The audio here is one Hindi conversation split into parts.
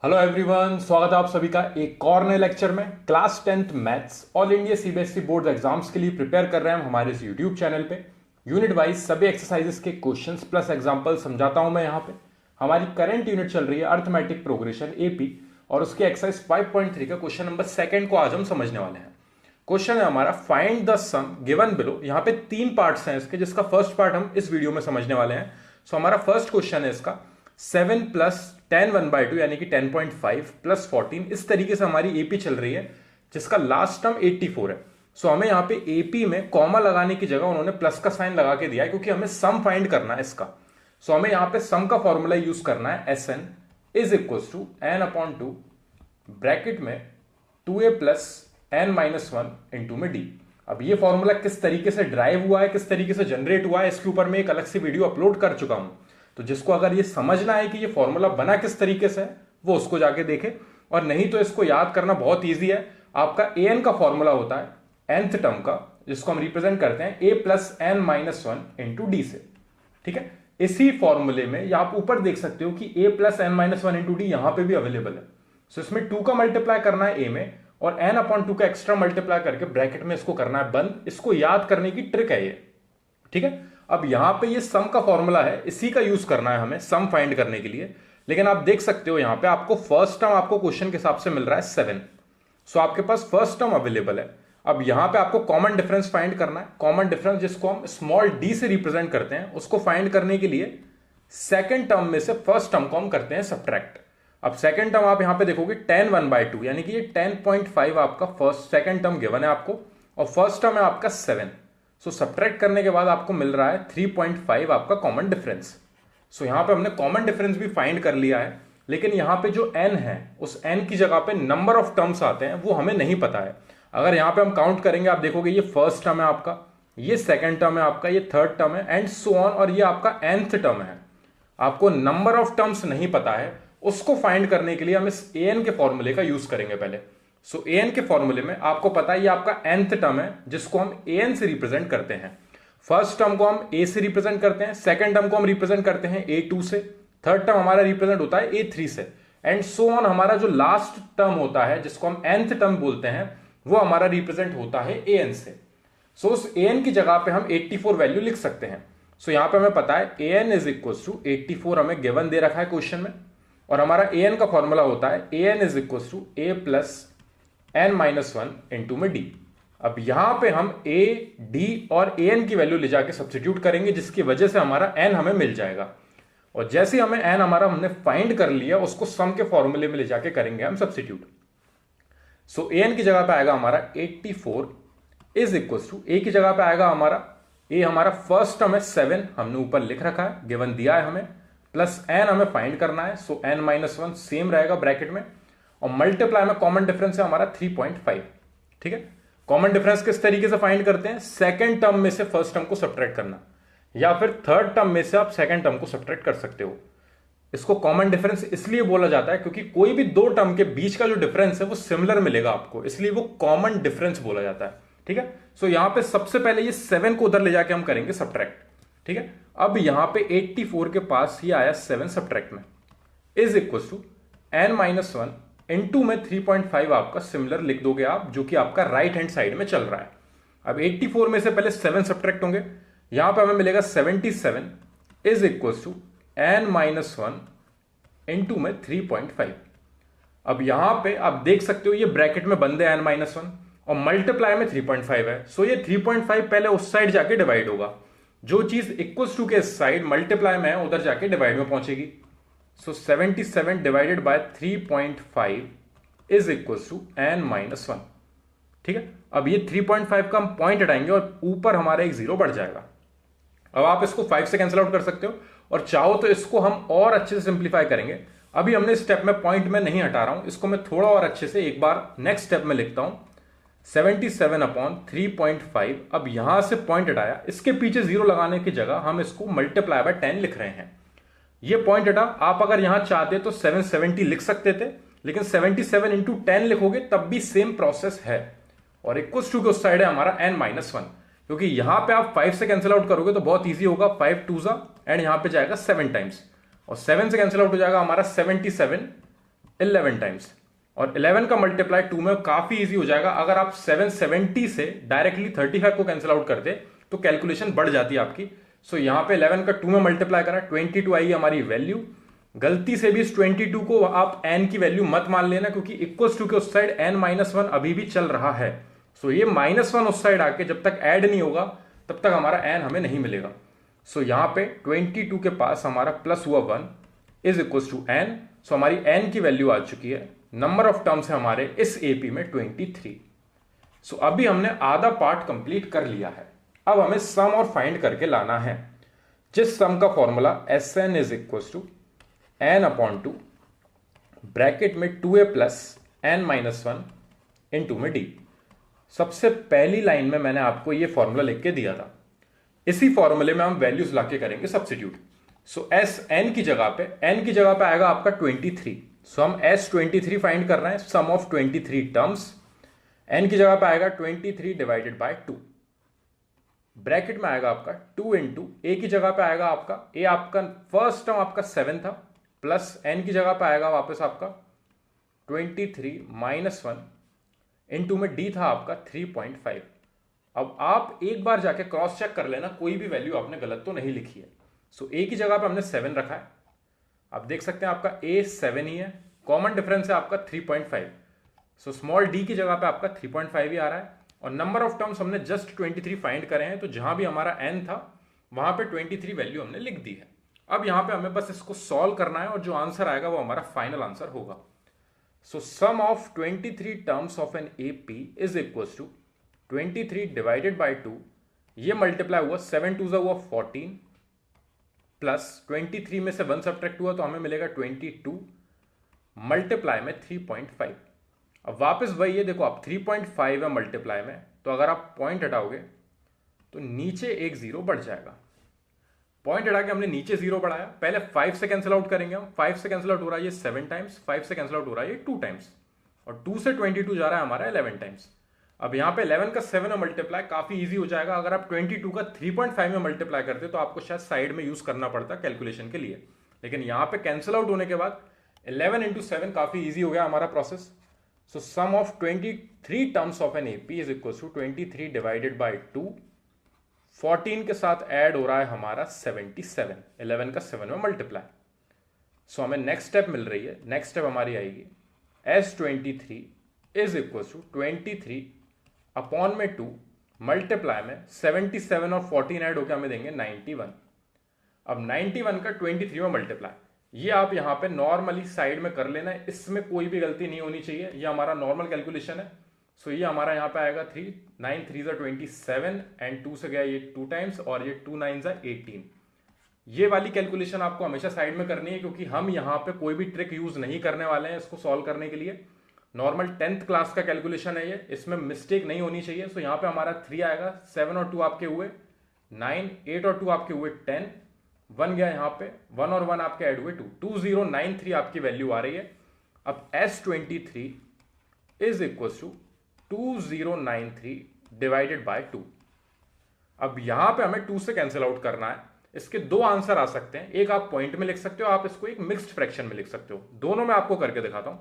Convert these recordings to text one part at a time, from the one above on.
हेलो एवरीवन, स्वागत है आप सभी का एक और नए लेक्चर में। Class 10th maths all India CBSE board exams के लिए प्रिपेयर कर रहे हैं हम हमारे इस यूट्यूब चैनल पे। यूनिट वाइज सभी एक्सरसाइजेस के क्वेश्चंस प्लस एग्जांपल समझाता हूं मैं यहाँ पे। हमारी करंट यूनिट चल रही है अर्थमेटिक प्रोग्रेशन एपी और उसके एक्सरसाइज 5.3 का क्वेश्चन नंबर 2 को आज हम समझने वाले हैं। क्वेश्चन है हमारा find the sum given below. यहाँ पे 3 पार्ट्स हैं इसके, जिसका फर्स्ट पार्ट हम इस वीडियो में समझने वाले हैं। सो हमारा फर्स्ट क्वेश्चन है इसका 7 प्लस 10 1/2 यानी कि 10.5 प्लस 14। इस तरीके से हमारी एपी चल रही है जिसका लास्ट टर्म 84 है। सो हमें यहाँ पे एपी में कॉमा लगाने की जगह उन्होंने प्लस का साइन लगा के दिया है क्योंकि हमें सम फाइंड करना है इसका। सो हमें यहाँ पे सम का फॉर्मूला यूज करना है S N is equal to N upon 2 bracket में 2a plus N minus 1 into में डी। अब ये फॉर्मूला किस तरीके से ड्राइव हुआ है, किस तरीके से जनरेट हुआ है, इसके ऊपर मैं एक अलग से वीडियो अपलोड कर चुका हूं। तो जिसको अगर ये समझना है कि ये फॉर्मूला बना किस तरीके से है वो उसको जाके देखे, और नहीं तो इसको याद करना बहुत ईजी है। आपका ए एन का फॉर्मूला होता है nth टर्म का, जिसको हम रिप्रेजेंट करते हैं a plus N minus 1 into D से। ठीक है, इसी फॉर्मूले में या आप ऊपर देख सकते हो कि a plus N minus 1 into D यहां पर भी अवेलेबल है। सो इसमें 2 का मल्टीप्लाई करना है a में और n अपॉन 2 का एक्स्ट्रा मल्टीप्लाई करके ब्रैकेट में इसको करना है बंद। इसको याद करने की ट्रिक है ये। ठीक है, अब यहां पे ये सम का फॉर्मूला है, इसी का यूज करना है हमें सम फाइंड करने के लिए। लेकिन आप देख सकते हो यहां पे आपको फर्स्ट टर्म आपको क्वेश्चन के हिसाब से मिल रहा है 7। सो आपके पास फर्स्ट टर्म अवेलेबल है। अब यहां पे आपको कॉमन डिफरेंस फाइंड करना है। कॉमन डिफरेंस जिसको हम स्मॉल डी से रिप्रेजेंट करते हैं, उसको फाइंड करने के लिए सेकेंड टर्म में से फर्स्ट टर्म को हम करते हैं सब्ट्रैक्ट। अब सेकेंड टर्म आप यहां पे देखोगे 10 1/2 यानी कि ये 10.5 आपका फर्स्ट सेकेंड टर्म गिवन है आपको, और फर्स्ट टर्म है आपका 7। सो सब्ट्रैक्ट करने के बाद आपको मिल रहा है 3.5 आपका कॉमन डिफरेंस। सो यहां पे हमने कॉमन डिफरेंस भी फाइंड कर लिया है, लेकिन यहां पे जो n है उस n की जगह पे नंबर ऑफ टर्म्स आते हैं वो हमें नहीं पता है। अगर यहां पे हम काउंट करेंगे आप देखोगे ये फर्स्ट टर्म है आपका, ये सेकेंड टर्म है आपका, ये थर्ड टर्म है एंड सो ऑन, और ये आपका nth टर्म है। आपको नंबर ऑफ टर्म्स नहीं पता है, उसको फाइंड करने के लिए हम इस an के फॉर्मूले का यूज करेंगे पहले। सो an के फॉर्मूले में आपको पता है ये आपका nth टर्म है जिसको हम an से रिप्रेजेंट करते हैं। फर्स्ट टर्म को हम a से रिप्रेजेंट करते हैं, सेकंड टर्म को हम रिप्रेजेंट करते हैं a2 से, थर्ड टर्म हमारा रिप्रेजेंट होता है a3 से एंड सो ऑन। हमारा जो लास्ट टर्म होता है जिसको हम nth टर्म बोलते हैं वो हमारा रिप्रेजेंट होता है an से। सो उस an की जगह पे हम 84 वैल्यू लिख सकते हैं। सो यहां पे हमें पता है an इज इक्वल टू 84 हमें गिवन दे रखा है क्वेश्चन में, और हमारा an का फॉर्मूला होता है an is equal to a plus N minus 1 into में डी। अब यहां पे हम a, d और an की वैल्यू ले जाके सब्स्टिट्यूट करेंगे, जिसकी वजह से हमारा n हमें मिल जाएगा। और जैसे हमें n हमारा हमने फाइंड कर लिया, उसको सम के फॉर्मूले में ले जाके करेंगे हम सब्स्टिट्यूट। सो an की जगह पे आएगा हमारा 84 इज इक्वल टू a की जगह पे आएगा हमारा a, हमारा फर्स्ट टर्म है 7 हमने ऊपर लिख रखा है, गिवन दिया है हमें, प्लस n हमें फाइंड करना है। सो n माइनस 1 सेम रहेगा ब्रैकेट में, और मल्टीप्लाई में कॉमन डिफरेंस है हमारा 3.5। ठीक है, कॉमन डिफरेंस किस तरीके से फाइंड करते हैं, सेकंड टर्म में से फर्स्ट टर्म को सब्ट्रैक्ट करना, या फिर थर्ड टर्म में से आप सेकंड टर्म को सब्ट्रैक्ट कर सकते हो। इसको कॉमन डिफरेंस इसलिए बोला जाता है क्योंकि कोई भी दो टर्म के बीच का जो डिफरेंस है वो सिमिलर मिलेगा आपको, इसलिए वो कॉमन डिफरेंस बोला जाता है। ठीक है, सो यहां पे सबसे पहले ये 7 को उधर ले जाके हम करेंगे सब्ट्रैक्ट। ठीक है, अब यहां पे 84 के पास ये आया 7 सब्ट्रैक्ट में is equal to N minus 1 into में 3.5 आपका सिमिलर लिख दोगे आप, जो कि आपका राइट हैंड साइड में चल रहा है। अब 84 में से पहले 7 सब्ट्रैक्ट होंगे, यहां पे हमें मिलेगा 77 is equal to N minus 1 into में 3.5। अब यहां पे आप देख सकते हो ये ब्रैकेट में बंद है एन माइनस 1 और मल्टीप्लाई में 3.5 है। सो ये 3.5 पहले उस साइड जाके डिवाइड होगा, जो चीज इक्वल्स टू के साइड मल्टीप्लाई में है उधर जाके डिवाइड में पहुंचेगी। So 77 divided by 3.5 is equal to N minus 1। ठीक है, अब ये 3.5 का हम पॉइंट हटाएंगे और ऊपर हमारा एक जीरो बढ़ जाएगा। अब आप इसको 5 से कैंसिल आउट कर सकते हो, और चाहो तो इसको हम और अच्छे से सिंप्लीफाई करेंगे। अभी हमने स्टेप में पॉइंट में नहीं हटा रहा हूं, इसको मैं थोड़ा और अच्छे से एक बार नेक्स्ट स्टेप में लिखता हूं 77 अपॉन 3.5। अब यहां से पॉइंट हटाया, इसके पीछे जीरो लगाने की जगह हम इसको मल्टीप्लाई बाय 10 लिख रहे हैं। ये पॉइंट हटा, आप अगर यहां चाहते तो 770 लिख सकते थे, लेकिन 77 इंटू 10 लिखोगे तब भी सेम प्रोसेस है, और इक्वल्स टू के उस साइड है हमारा n माइनस 1, क्योंकि यहां पे आप 5 से कैंसिल आउट करोगे तो बहुत ईजी होगा, 5 2 एंड यहां पे जाएगा 7 टाइम्स, और 7 से कैंसिल आउट हो जाएगा हमारा 77 11 टाइम्स, और 11 का मल्टीप्लाई 2 में काफी इजी हो जाएगा। अगर आप 770 से डायरेक्टली 35 को कैंसिल आउट कर दे तो कैलकुलेशन बढ़ जाती है आपकी। सो यहां पे 11 का 2 में मल्टीप्लाई करा, 22 आई हमारी वैल्यू। गलती से भी इस 22 को आप n की वैल्यू मत मान लेना, क्योंकि इक्वल्स टू के उस साइड n-1 अभी भी चल रहा है। सो ये -1 उस साइड आके जब तक ऐड नहीं होगा तब तक हमारा n हमें नहीं मिलेगा। सो यहां पे 22 के पास हमारा प्लस हुआ 1 इज इक्वल्स टू n। सो हमारी n की वैल्यू आ चुकी है। नंबर ऑफ टर्म्स है हमारे इस एपी में 23। सो अभी हमने आधा पार्ट कंप्लीट कर लिया है। अब हमें सम और फाइंड करके लाना है, जिस सम का formula Sn is equals to n/2 bracket में 2a प्लस n-1 इंटू में d। सबसे पहली लाइन में मैंने आपको यह फॉर्मूला लिख के दिया था, इसी फॉर्मूले में हम वैल्यूज लाके करेंगे सब्स्टिट्यूट। सो n की जगह पे आएगा आपका 23। सो हम S23 फाइंड कर रहे हैं, सम ऑफ 23 टर्म्स। n की जगह पे आएगा 23 डिवाइडेड बाय 2, ब्रैकेट में आएगा आपका 2 इंटू a की जगह पे आएगा आपका a, आपका फर्स्ट टर्म आपका 7 था, प्लस n की जगह पे आएगा वापस आपका 23 -1 इंटू में d था आपका 3.5। अब आप एक बार जाके क्रॉस चेक कर लेना कोई भी वैल्यू आपने गलत तो नहीं लिखी है। सो a की जगह पे हमने 7 रखा है, आप देख सकते हैं आपका a 7 ही है, कॉमन डिफरेंस है आपका 3.5। सो स्मॉल d की जगह पे आपका 3.5 ही आ रहा है, और नंबर ऑफ टर्म्स हमने जस्ट 23 फाइंड करे हैं, तो जहां भी हमारा n था वहां पे 23 वैल्यू हमने लिख दी है। अब यहां पे हमें बस इसको सॉल्व करना है और जो आंसर आएगा वो हमारा फाइनल आंसर होगा। So sum of 23 terms of N AP is equals to 23 divided by 2, ये मल्टीप्लाई हुआ 7 2 हुआ 14, प्लस 23 में से 1 सब्ट्रैक्ट हुआ तो हमें मिलेगा 22 मल्टीप्लाई में 3.5। अब वापस वही है, देखो आप 3.5 है मल्टीप्लाई में, तो अगर आप पॉइंट हटाओगे तो नीचे एक जीरो बढ़ जाएगा। पॉइंट हटा के हमने नीचे जीरो बढ़ाया, पहले 5 से कैंसिल आउट करेंगे हम। 5 से कैंसिल आउट हो रहा है ये 7 टाइम्स, 5 से कैंसिल आउट हो रहा है ये 2 टाइम्स, और 2 से 22 जा रहा है हमारा 11 टाइम्स। अब यहां पे 11 का 7 में मल्टीप्लाई काफी इजी हो जाएगा। अगर आप 22 का 3.5 में मल्टीप्लाई करते तो आपको शायद साइड में यूज करना पड़ता कैलकुलेशन के लिए, लेकिन यहां पे कैंसिल आउट होने के बाद 11 इंटू 7 काफी इजी हो गया हमारा process. So sum of 23 terms of N AP is equal to 23 divided by 2, 14 के साथ ऐड हो रहा है हमारा 77, 11 का 7 में मल्टीप्लाई। सो हमें नेक्स्ट स्टेप मिल रही है, नेक्स्ट स्टेप हमारी आएगी S23 is equal to 23 upon में 2 मल्टीप्लाई में 77 और 14 ऐड होकर हमें देंगे 91। अब 91 का 23 में मल्टीप्लाई, ये आप यहां पे नॉर्मली साइड में कर लेना है, इसमें कोई भी गलती नहीं होनी चाहिए, ये हमारा नॉर्मल कैलकुलेशन है। सो ये हमारा यहां पे आएगा 3 9 3 27 एंड 2 से गया ये 2 टाइम्स, और ये 2 9 18। ये वाली कैलकुलेशन आपको हमेशा साइड में करनी है, क्योंकि हम यहां पे कोई भी ट्रिक यूज नहीं करने वाले हैं इसको सॉल्व करने के लिए। नॉर्मल 10th क्लास का कैलकुलेशन है ये, इसमें मिस्टेक नहीं होनी चाहिए। सो यहाँ पे हमारा 3 आएगा, 7 और 2 आपके हुए 9, 8 और 2 आपके हुए 10, 1 गया यहाँ पे, 1 और 1 आपके ऐड हुए 2, 2093 आपकी वैल्यू आ रही है। अब S23 is equal to 2093 divided by 2। अब यहां पे हमें 2 से कैंसिल आउट करना है। इसके दो आंसर आ सकते हैं, एक आप पॉइंट में लिख सकते हो, आप इसको एक मिक्स्ड फ्रैक्शन में लिख सकते हो। दोनों में आपको करके दिखाता हूं।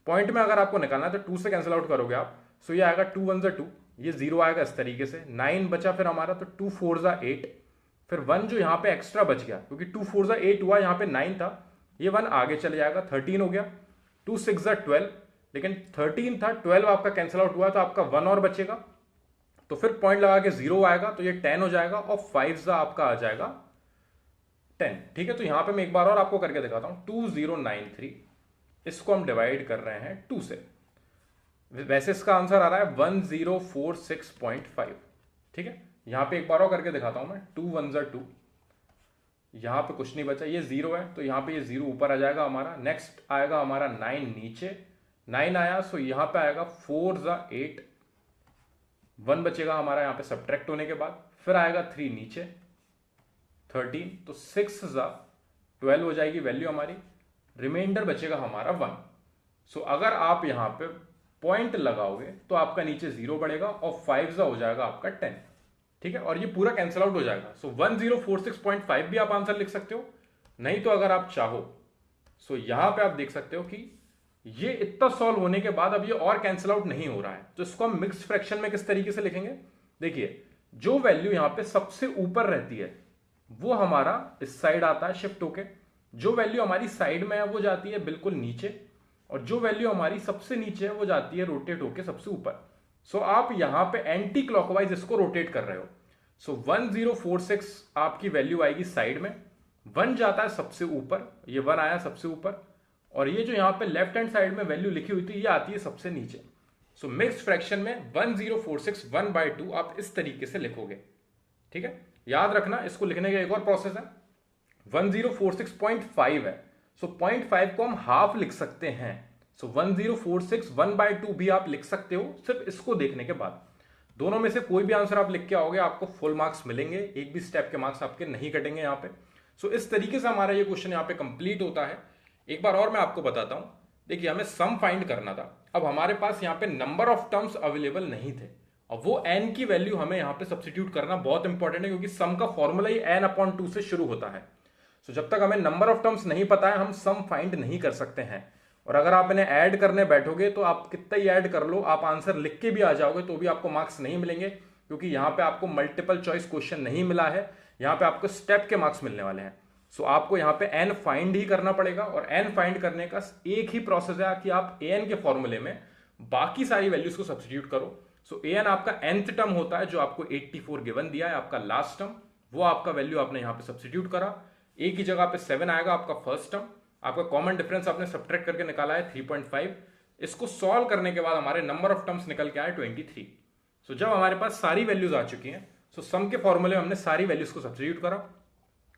पॉइंट में अगर आपको निकालना है तो 2 से कैंसिल आउट करोगे आप, सो ये आएगा 2 1 2, ये 0 आएगा इस तरीके से, 9 बचा फिर हमारा, तो 2 4 8, फिर 1 जो यहां पे एक्स्ट्रा बच गया क्योंकि 2 4 8 हुआ, यहां पे 9 था, ये 1 आगे चले जाएगा, 13 हो गया, 2 6 12, लेकिन 13 था, 12 आपका कैंसिल आउट हुआ तो आपका 1 और बचेगा, तो फिर पॉइंट लगा के 0 आएगा तो ये 10 हो जाएगा, और 5 आपका आ जाएगा 10। ठीक है, तो यहां पे मैं एक बार और आपको करके दिखाता हूं। 2093 इसको हम डिवाइड कर रहे हैं 2 से, वैसे इसका आंसर आ रहा है 1046.5। ठीक है, यहां पे एक बार और करके दिखाता हूं मैं। 2 1 2, यहां पे कुछ नहीं बचा, ये 0 है तो यहां पे ये 0 ऊपर आ जाएगा हमारा। नेक्स्ट आएगा हमारा 9 नीचे, 9 आया, सो यहां पे आएगा 4 8, 1 बचेगा हमारा यहां पे सब्ट्रैक्ट होने के बाद, फिर आएगा 3 नीचे 13, तो 6 12 हो जाएगी वैल्यू हमारी, रिमाइंडर बचेगा हमारा 1। सो अगर आप यहां पे पॉइंट लगाओगे तो आपका नीचे 0 बढ़ेगा और 5 हो जाएगा आपका 10। ठीक है, और ये पूरा कैंसिल आउट हो जाएगा। सो 1046.5 भी आप आंसर लिख सकते हो, नहीं तो अगर आप चाहो सो यहां पे आप देख सकते हो कि ये इतना सॉल्व होने के बाद अब ये और कैंसिल आउट नहीं हो रहा है, तो इसको हम मिक्स्ड फ्रैक्शन में किस तरीके से लिखेंगे? देखिए, जो वैल्यू यहां पे सबसे ऊपर रहती है वो हमारा इस साइड आता है शिफ्ट होके, जो वैल्यू हमारी साइड में है वो जाती है बिल्कुल नीचे, और जो वैल्यू हमारी सबसे नीचे है वो जाती है रोटेट होके सबसे ऊपर। सो आप यहां पे एंटी क्लॉकवाइज इसको रोटेट कर रहे हो। सो 1046 आपकी वैल्यू आएगी साइड में, 1 जाता है सबसे ऊपर, ये 1 आया सबसे ऊपर, और ये जो यहां पे लेफ्ट हैंड साइड में वैल्यू लिखी हुई थी ये आती है सबसे नीचे। सो मिक्स्ड फ्रैक्शन में 1046 1/2 आप इस तरीके से लिखोगे। ठीक है, याद रखना इसको लिखने का एक और प्रोसेस है। 1046.5 है, सो 0.5 को हम हाफ लिख सकते हैं। सो 1046 1/2 भी आप लिख सकते हो सिर्फ इसको देखने के बाद। दोनों में से कोई भी आंसर आप लिख के आओगे आपको फुल मार्क्स मिलेंगे, एक भी स्टेप के मार्क्स आपके नहीं कटेंगे यहाँ पे। सो इस तरीके से हमारा ये क्वेश्चन यहाँ पे कंप्लीट होता है। एक बार और मैं आपको बताता हूं, देखिए हमें सम फाइंड करना था, अब हमारे पास यहाँ पे नंबर ऑफ टर्म्स अवेलेबल नहीं थे, अब वो n की वैल्यू हमें यहाँ पे सब्स्टिट्यूट करना बहुत इंपॉर्टेंट है, क्योंकि सम का फॉर्मूला ही n/2 से शुरू होता है। सो जब तक हमें नंबर ऑफ टर्म्स नहीं पता है हम सम फाइंड नहीं कर सकते हैं। और अगर आप इन्हें ऐड करने बैठोगे तो आप कितना ही ऐड कर लो, आप आंसर लिख के भी आ जाओगे तो भी आपको मार्क्स नहीं मिलेंगे, क्योंकि यहाँ पे आपको मल्टीपल चॉइस क्वेश्चन नहीं मिला है, यहाँ पे आपको स्टेप के मार्क्स मिलने वाले हैं। सो आपको यहाँ पे n फाइंड ही करना पड़ेगा, और n फाइंड करने का एक ही प्रोसेस है कि आप an के फॉर्मूले में बाकी सारी वैल्यूज को सब्स्टिट्यूट करो। सो an आपका nth टर्म होता है जो आपको 84 गिवन दिया है, आपका लास्ट टर्म, वो आपका वैल्यू आपने यहाँ पे सब्स्टिट्यूट करा, a की जगह पे 7 आएगा आपका फर्स्ट टर्म, आपका कॉमन डिफरेंस आपने सब्ट्रैक्ट करके निकाला है 3.5। इसको सॉल्व करने के बाद हमारे नंबर ऑफ टर्म्स निकल के आए 23। सो जब हमारे पास सारी वैल्यूज आ चुकी हैं, सो सम के फॉर्मूले में हमने सारी वैल्यूज को सब्स्टिट्यूट करा।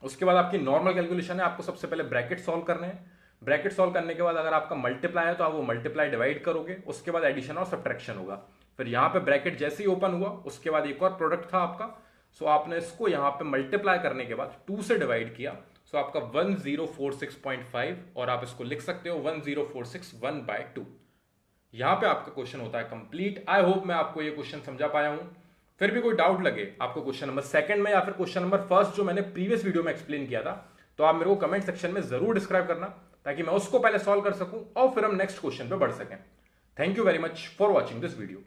उसके बाद आपकी नॉर्मल कैलकुलेशन है, आपको सबसे पहले ब्रैकेट सॉल्व करने हैं। ब्रैकेट सॉल्व करने के बाद अगर आपका मल्टीप्लाई है तो आप वो मल्टीप्लाई डिवाइड करोगे, उसके बाद एडिशन और सब्ट्रैक्शन होगा। फिर यहाँ पे ब्रैकेट जैसे ही ओपन हुआ उसके बाद एक और प्रोडक्ट था आपका, सो आपने इसको यहाँ पे मल्टीप्लाई करने के बाद 2 से डिवाइड किया, सो आपका 1046.5, और आप इसको लिख सकते हो 1046 1/2। यहाँ पे आपका क्वेश्चन होता है कंप्लीट। आई होप मैं आपको ये क्वेश्चन समझा पाया हूं। फिर भी कोई डाउट लगे आपको क्वेश्चन नंबर 2 में या फिर क्वेश्चन नंबर 1 जो मैंने प्रीवियस वीडियो में एक्सप्लेन किया था, तो आप मेरे को कमेंट सेक्शन में जरूर डिस्क्राइब करना, ताकि मैं उसको पहले सॉल्व कर सकूं और फिर हम नेक्स्ट क्वेश्चन पे बढ़ सकें। Thank you very much for watching this video.